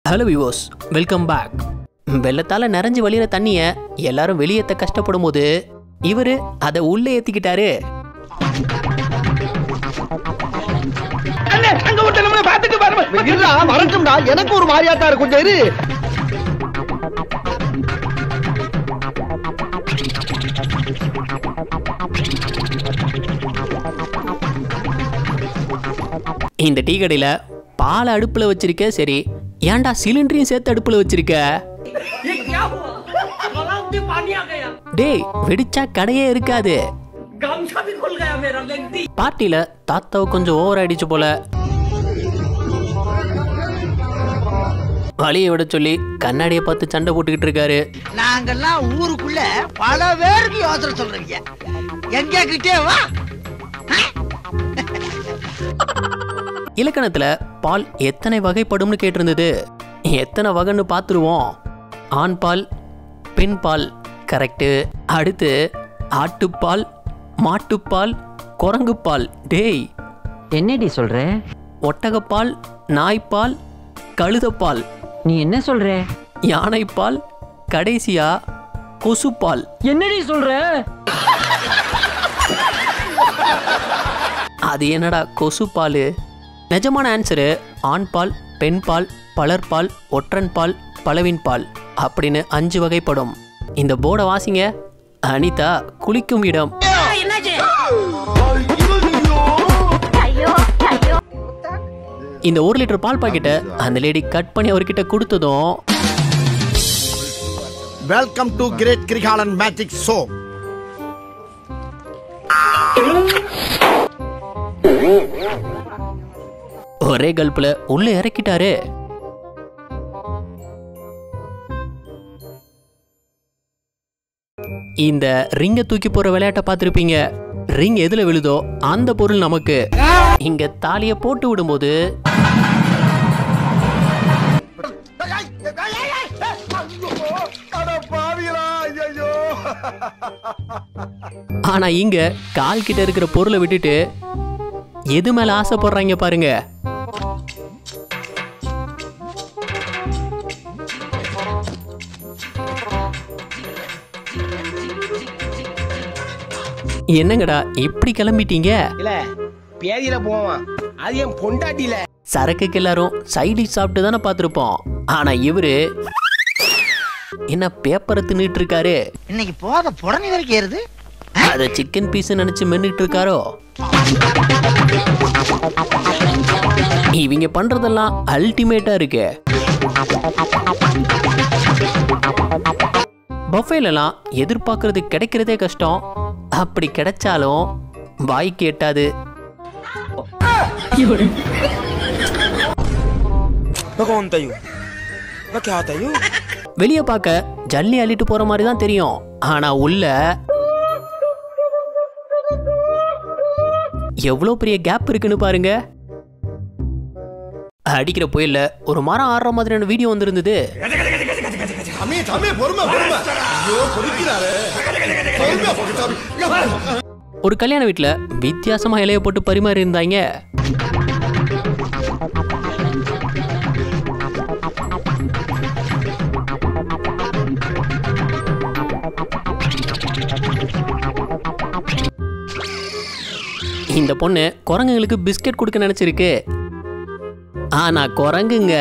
Hello viewers, welcome back. வெள்ளத்தால் நிறைஞ்சு வழியிற தண்ணியை எல்லாரும் வெளியேற்ற கஷ்டப்படும் போது இவர் அதை உள்ளே ஏற்றிக்கிட்டாரு. எனக்கு ஒரு மாதிரியாத்தா இருக்கும். கொஞ்சம் இரு. இந்த டீ கடையில் பால் அடுப்பில் வச்சிருக்க, சரி ஏன்டா சிலிண்டரையும் சேர்த்து அடுப்பில் வச்சிருக்க? டேய், வெடிச்சா கடையே இருக்காது. பார்ட்டியில தாத்தாவை கொஞ்சம் ஓவர் ஆயிடுச்சு போல. வழியை விட சொல்லி கண்ணாடியை பார்த்து சண்டை போட்டுக்கிட்டு இருக்காரு. நாங்கெல்லாம் ஊருக்குள்ள பல பேருக்கு யோசனை சொல்றீங்க, எங்க கிட்டே வா. இலக்கணத்துல பால் எத்தனை வகைப்படும்னு கேட்டிருந்தது. எத்தனை வகைன்னு பார்த்துருவோம். ஆண் பால், பெண் பால், கரெக்டு. அடுத்து ஆட்டுப்பால், மாட்டுப்பால், குரங்குப்பால். டேய், என்னடி சொல்ற? ஒட்டகப்பால், நாய்ப்பால், கழுதப்பால். நீ என்ன சொல்ற? யானைப்பால், கடைசியா கொசுப்பால். என்னடி சொல்ற? அது என்னடா கொசுப்பால்? நிஜமான ஆன்சரு ஆண் பால், பெண் பால், பலர்பால், ஒற்றன் பால், பலவின் பால் அப்படின்னு 5 வகைப்படும். இந்த போர்டை வாசிங்க. அனிதா குளிக்கும் இடம். இந்த 1 லிட்டர் பால் பாக்கெட்டை அந்த லேடி கட் பண்ணி அவர்கிட்ட கொடுத்ததும், welcome to great Kirikalan magic show. ஒரே கல்ப்ல உள்ள இறக்கிட்டாரு. இந்த ரிங்க தூக்கி போற விளையாட்டை பார்த்திருப்பீங்க. ரிங் எதுல விழுதோ அந்த பொருள் நமக்கு. இங்க தாலிய போட்டு விடும்போது ஆனா இங்க கால் கிட்ட இருக்கிற பொருளை விட்டுட்டு எது மேல ஆசைப்படுறாங்க பாருங்க. என்னங்கடா இப்படி கிளம்பிட்டீங்க? இல்ல பேதியில போவான், அது என் பொண்டாட்டில. சரக்குக்கு எல்லாரும் சைடு சாப்பிட்டு தானே பார்த்திருப்போம். ஆனா இவரு என்ன பேப்பரை தின்னுட்டு இருக்காரு. இன்னைக்கு போத புடனி வரைக்கும் ஏறுது. அத சிக்கன் பீஸ் நினைச்சு மென்னுட்டு இருக்காரோ. இவங்க பண்றதெல்லாம் அல்டிமேட்டா இருக்கு. பஃபேலலாம் எதிர்பார்க்கறது கிடைக்கிறதே கஷ்டம். அப்படி கிடைச்சாலும் வாய்க்கு எட்டாது. வெளியே பார்க்க ஜல்லி அள்ளிட்டு போற மாதிரி தான் தெரியும். ஆனா உள்ள எவ்வளவு பெரிய கேப் இருக்குன்னு பாருங்க. அடிக்கிற புயல்ல ஒரு மரம் ஆடுற மாதிரியான வீடியோ வந்திருந்தது. ஒரு கல்யாண வீட்டுல வித்தியாசமா இலைய போட்டு பரிமாறி இருந்தாங்க. இந்த பொண்ணு குரங்குங்களுக்கு பிஸ்கட் கொடுக்க நினைச்சிருக்கு. ஆனா குரங்குங்க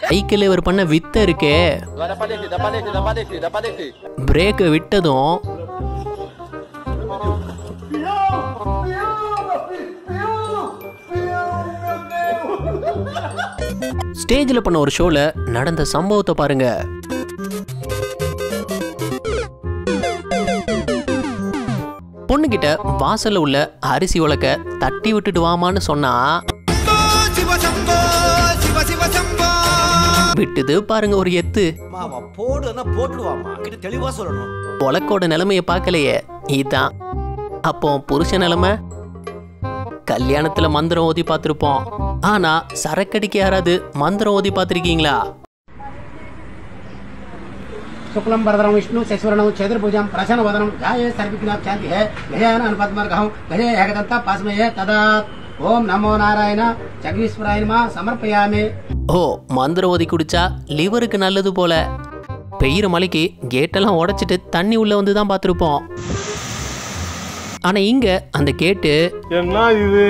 சைக்கிள் இவர் பண்ண வித்த இருக்கே. பிரேக் விட்டதும் ஸ்டேஜ்ல பண்ண ஒரு ஷோல நடந்த சம்பவத்தை பாருங்க. பொண்ணுகிட்ட வாசல்ல உள்ள அரிசி உலக்க தட்டி விட்டுட்டு வாமான்னு சொன்னா விட்டுது பாருங்க ஒரு எத்து. உலக்கோட நிலைமைய பார்க்கலையே. இதான் அப்போ புருஷ நிலைமை. கல்யாணத்துல மந்திரம் ஓதி பார்த்திருப்போம். ஆனா சரக்கடிக்கு யாராவது மந்திரம் ஓதி பார்த்திருக்கீங்களா? शुक्लम वरदरम विष्णु शशिवर्णम चतुर्भुजम प्रसन्नवदनम ध्याये सर्वविघ्नाः शांति है गजानन अनुपद्मर्घं गजे एकदंता पास्मये तदा ओम नमो नारायण जगदीश्वराय नमः समर्पयामि. ஓ மந்திரவாதி குடிச்சா லிவருக்கு நல்லது போல. பெய்யுற மலைக்கு கேட்டெல்லாம் உடைச்சிட்டு தண்ணி உள்ள வந்து தான் பார்த்துருப்போம். ஆனா இங்க அந்த கேட்டு என்ன இது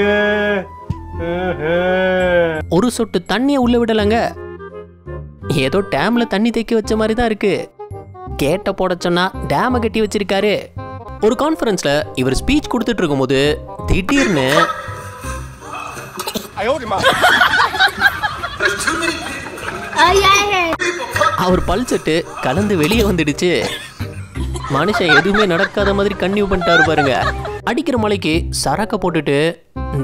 ஒரு சொட்டு தண்ணியை உள்ள விடலங்க. ஏதோ டேம்ல தண்ணி தேக்கி வச்ச மாதிரி தான் இருக்கு. கேட்ட போட சொன்னா டேம கட்டி வச்சிருக்காரு. ஒரு கான்ஃபரன்ஸ்ல இவர் ஸ்பீச் கொடுத்துட்டு இருக்கும்போது திடீர்னு அவர் பல்சட்டு கலந்து வெளியே வந்துடுச்சு. மனுஷன் எதுவுமே நடக்காத மாதிரி கன்னியூ பண்ணிட்டாரு பாருங்க. அடிக்கிற மலைக்கு சரக்க போட்டுட்டு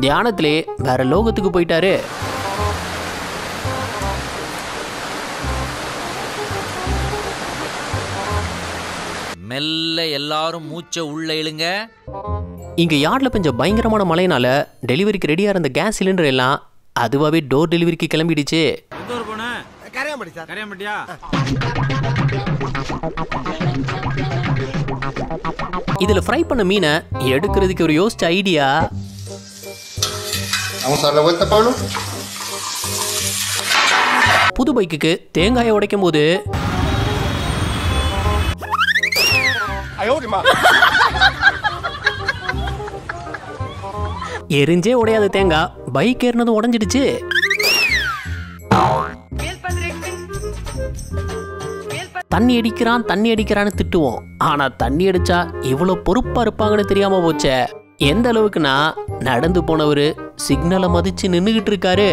தியானத்திலே வேற லோகத்துக்கு போயிட்டாரு. மெல்ல எல்லாரும் மூச்சை உள்ள இழுங்க. இங்க யார்ட்ல பெஞ்ச பயங்கரமான மழைனால டெலிவரிக்கு ரெடியா இருந்த கேஸ் சிலிண்டர் எல்லாம் அதுவாவே டோர் டெலிவரிக்கு கிளம்பிடுச்சு. இதுல ஃப்ரை பண்ண மீனை எடுக்கிறதுக்கு ஒரு யோசிச்ச ஐடியா, புது பைக்குக்கு தேங்காயை உடைக்கும் போது எரிஞ்சே உடையாத தேங்காய் பைக் ஏறினதும் உடஞ்சிடுச்சு. தண்ணி அடிக்கிறான்னு திட்டுவோம். ஆனா தண்ணி அடிச்சா இவ்வளவு பொறுப்பா இருப்பாங்கன்னு தெரியாம போச்சே. எந்த அளவுக்குன்னா நடந்து போனவரு சிக்னலை மதிச்சு நின்னுகிட்டு இருக்காரு.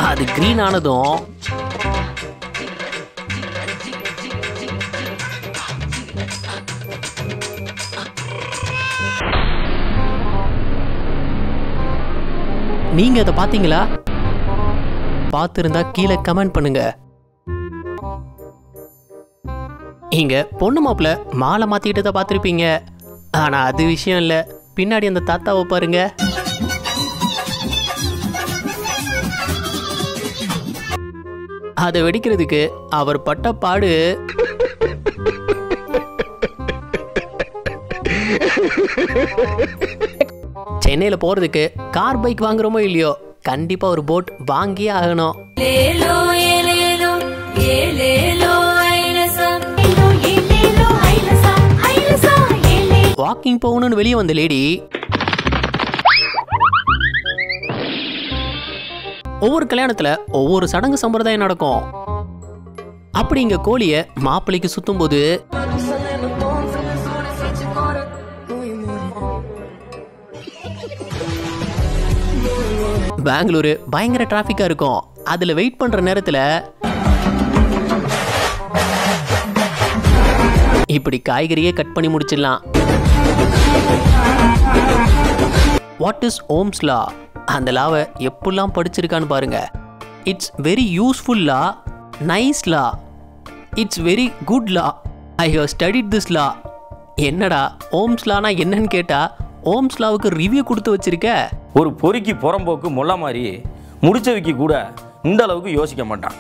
அது கிரீன் ஆனதும் நீங்க அதை பாத்தீங்களா? பார்த்திருந்தா கீழே கமெண்ட் பண்ணுங்க. இங்க பொண்ணு மாப்பிள்ள மாலை மாத்திக்கிட்டத பார்த்திருப்பீங்க. ஆனா அது விஷயம் இல்ல. பின்னாடி அந்த தாத்தாவை பாருங்க. அதை வெடிக்கிறதுக்கு அவர் பட்ட பாடு. சென்னையில போறதுக்கு கார் பைக் வாங்குறோமோ இல்லையோ, கண்டிப்பா ஒரு போட் வாங்கியே ஆகணும். வாக்கிங் போகணும்னு வெளியே வந்த லேடி ஒவ்வொரு கல்யாணத்துல ஒவ்வொரு சடங்கு சம்பிரதாயம் நடக்கும். அப்படி இங்க கோழிய மாப்பிள்ளைக்கு சுத்தும் போது பெங்களூரு பயங்கர டிராபிக்கா இருக்கும். அதுல வெயிட் பண்ற நேரத்துல இப்படி காய்கறியே கட் பண்ணி முடிச்சிடலாம். What is Ohm's law? அந்த லாவை எப்பெல்லாம் படிச்சிருக்கான்னு பாருங்க. It's very useful law, nice law, it's very good law, I have studied this law. என்னடா ஓம்ஸ் லானா என்னன்னு கேட்டா ஓம்ஸ் லாவுக்கு ரிவ்யூ கொடுத்து வச்சிருக்க. ஒரு பொறுக்கி புறம்போக்கு முள்ள மாதிரி முடிச்சதுக்கு கூட இந்த அளவுக்கு யோசிக்க மாட்டான்.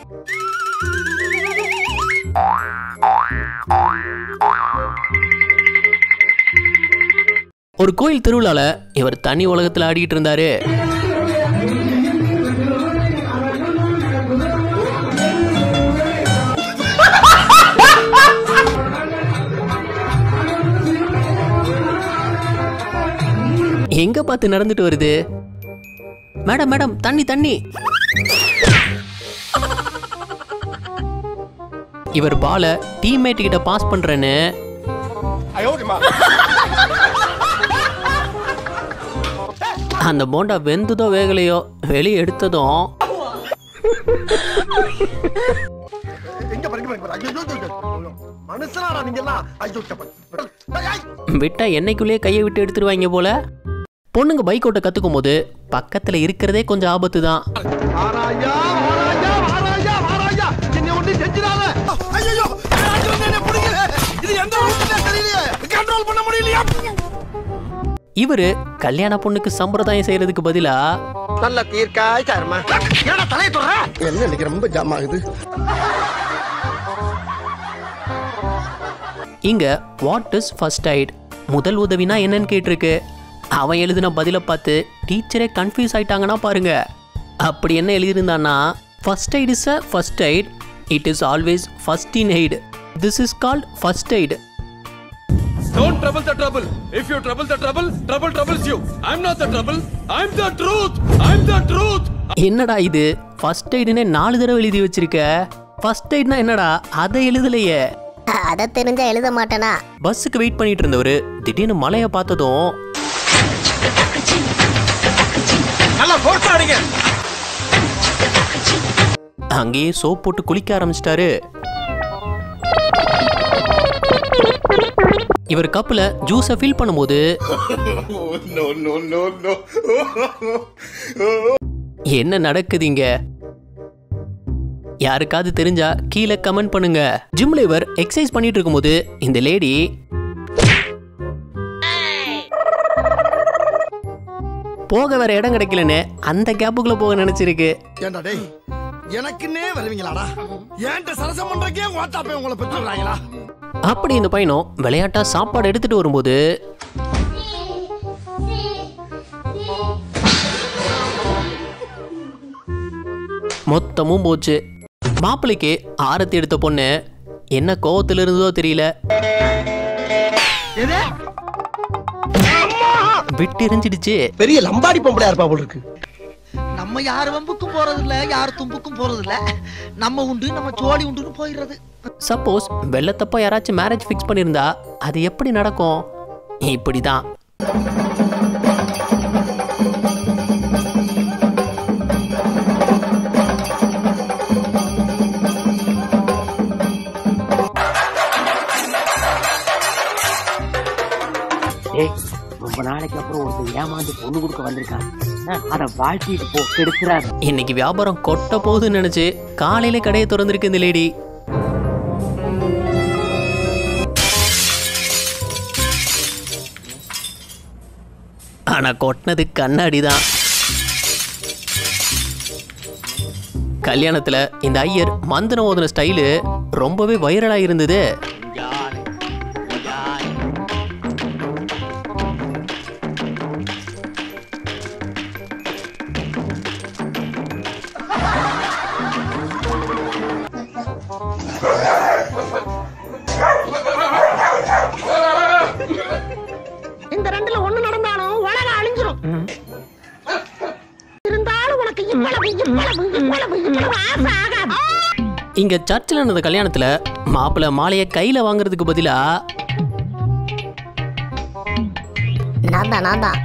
ஒரு கோயில் திருவிழால இவர் தனி உலகத்துல ஆடிட்டு இருந்தாரு. எங்க பார்த்து நடந்துட்டு வருது? மேடம் மேடம் தண்ணி தண்ணி. இவர் பால டீம்மேட் கிட்ட பாஸ் பண்றேன்னு அந்த போண்டா வெந்ததோ வேகலையோ வெளியே எடுத்ததும் விட்டா என்னைக்குள்ளே கையை விட்டு எடுத்துருவாங்க போல. பொண்ணுங்க பைக் ஓட்ட கத்துக்கும் போது பக்கத்துல இருக்கிறதே கொஞ்சம் ஆபத்து தான். இவரு கல்யாண பொண்ணுக்கு சம்பிரதாயம் செய்யறதுக்கு பதிலா நல்ல தீர்க்காய் சாருமா. என்னடா தலையை தொடுற? என்ன இன்னைக்கு ரொம்ப ஜாம் ஆகுது. இங்க வாட் இஸ் ஃபர்ஸ்ட் எய்ட், முதல் உதவினா என்னன்னு கேட்டிருக்கு. அவன் எழுதின பதிலை பார்த்து டீச்சரே கன்ஃபியூஸ் ஆயிட்டாங்கன்னா பாருங்க. அப்படி என்ன எழுதியிருந்தான்னா, first aid is a first aid, it is always first in aid, this is called first aid. Don't trouble the trouble. If you trouble the trouble, trouble troubles you. I'm not the trouble. I'm the truth. I'm the truth. என்னடா இது, first எய்டுன்னு 4 தடவை எழுதி வச்சிருக்க. First எய்ட்னா என்னடா, அதை எழுதலையே. அதை தெரிஞ்சா எழுத மாட்டேனா? பஸ்ஸுக்கு வெயிட் பண்ணிட்டு இருந்தவரு திடீர்னு மலையை பார்த்ததும் நல்லா ஃபோர்ஸ் ஆடுங்க. அங்கேயே சோப் போட்டு குளிக்க ஆரம்பிச்சிட்டாரு. இவர் கப்ல ஜூஸை ஃபில் பண்ணும்போது என்ன நடக்குதுங்க? யாருக்காவது தெரிஞ்சா கீழே கமெண்ட் பண்ணுங்க. ஜிம்ல இவர் எக்ஸசைஸ் பண்ணிட்டு இருக்கும்போது இந்த லேடி போக வேற இடம் கிடைக்கலன்னு அந்த கேப்புக்குள்ள போக நினைச்சிருக்கு. ஏண்டா டேய், எனக்குன்னே வருவீங்களாடா? ஏன்ட்ட சரசம் பண்றக்கே வாட்டாப்பே உங்களை பெற்றுறாங்களா? அப்படி இந்த பையனும் விளையாட்டா சாப்பாடு எடுத்துட்டு வரும்போது மொத்தமும் போச்சு. மாப்பிள்ளைக்கு ஆரத்தி எடுத்த பொண்ணு என்ன கோவத்துல இருந்ததோ தெரியல, விட்டு எரிஞ்சிடுச்சு. பெரிய லம்பாடி பொம்பளையா இருப்பா போல இருக்கு. நம்ம யார் வம்புக்கும் போறது இல்ல, யார் தும்புக்கும் போறது இல்ல. நம்ம உண்டு, நம்ம சோழி உண்டுன்னு போயிடுறது. சப்போஸ் வெள்ளத்தப்ப யாராச்சும் மேரேஜ் ஃபிக்ஸ் பண்ணியிருந்தா அது எப்படி நடக்கும்? இப்படிதான். ரொம்ப நாளைக்கு அப்புறம் ஒருத்தர் ஏமாந்து பொண்ணு கொடுக்க வந்திருக்கான். அதை வாழ்த்திட்டு போ, கெடுக்கிறாரு. இன்னைக்கு வியாபாரம் கொட்ட போகுதுன்னு நினைச்சு காலையில கடையை திறந்திருக்கு இந்த லேடி. ஆனா கொட்டினது கண்ணாடி தான். கல்யாணத்துல இந்த ஐயர் மந்திரம் ஓதுன ஸ்டைலு ரொம்பவே வைரலா இருந்தது. இந்த ரெண்டுல ஒண்ணு நடந்தாலும் உலகம் அழிஞ்சிரும். இருந்தாலும் உனக்கு இவ்வளவு ஆசை ஆகாது. இங்க சர்ச்சில் நடந்த கல்யாணத்துல மாப்பிள்ளை மாலையை கையில வாங்குறதுக்கு பதிலா நான் தான்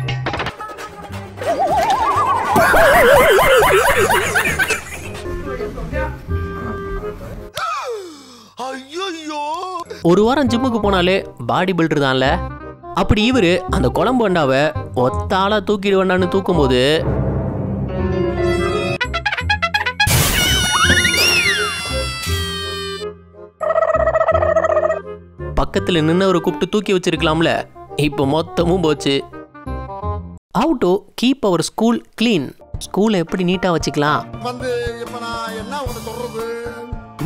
ஒரு வாரம் ஜிம்முக்கு போனாலே பாடி பில்டர் தான்ல. அப்படி இவரு அந்த குழம்பு அண்டாவை ஒத்தாளா தூக்கிடு வேண்டான்னு தூக்கும் போது பக்கத்துல நின்னவரை கூப்பிட்டு தூக்கி வச்சிருக்கலாம்ல. இப்போ மொத்தமும் போச்சு. How to keep our school clean, ஸ்கூலை எப்படி நீட்டா வச்சுக்கலாம்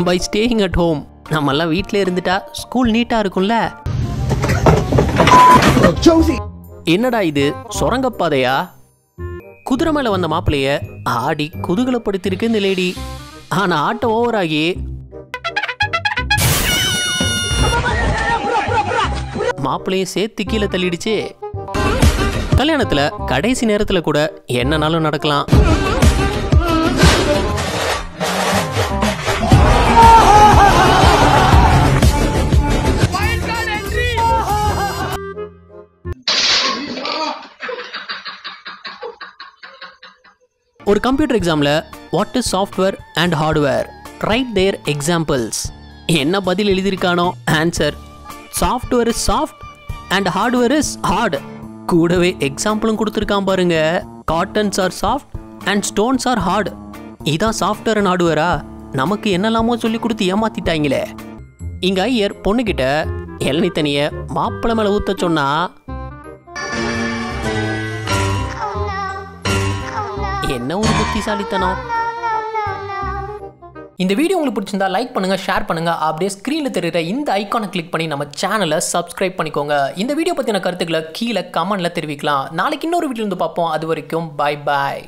பை ஸ்டேயிங் அட் ஹோம். நம்மெல்லாம் வீட்டிலே இருந்துட்டா ஸ்கூல் நீட்டா இருக்கும்ல. என்னடா இது சுரங்கப்பாதையா? குதிரை மேல வந்த மாப்பிள்ளைய ஆடி குதூகலப்படுத்திருக்கு இந்த லேடி. ஆனா ஆட்டம் ஓவர் ஆகி மாப்பிள்ளையும் சேர்த்து கீழே தள்ளிடுச்சு. கல்யாணத்துல கடைசி நேரத்துல கூட என்னனாலும் நடக்கலாம். ஒரு கம்ப்யூட்டர் எக்ஸாம்ல what is software and hardware, write their எக்ஸாம்பிள்ஸ். என்ன பதில் எழுதியிருக்கானோ answer, software is soft and hardware is hard. கூடவே எக்ஸாம்பிளும் கொடுத்துருக்கான் பாருங்க, cottons are soft and stones are hard. இதான் சாஃப்ட்வேர் அண்ட் ஹார்ட்வேரா? நமக்கு என்னெல்லாமோ சொல்லி கொடுத்து ஏமாத்திட்டாங்களே. இங்க ஐயர் பொண்ணுகிட்ட இளநீ தண்ணிய மாப்பிள்ளை மேல ஊத்த சொன்னா என்ன ஒரு புத்திசாலித்தனம். இந்த வீடியோ உங்களுக்கு பிடிச்சிருந்தா லைக் பண்ணுங்க, ஷேர் பண்ணுங்க. அப்படியே ஸ்க்ரீன்ல தெரியுற இந்த ஐகானை கிளிக் பண்ணி நம்ம சேனலை சப்ஸ்கிரைப் பண்ணிக்கோங்க. இந்த வீடியோ பத்தின கருத்துக்களை கீழே கமெண்ட்ல தெரிவிக்கலாம். நாளைக்கு இன்னொரு வீடியோ வந்து பார்ப்போம். அது வரைக்கும் பை பாய்.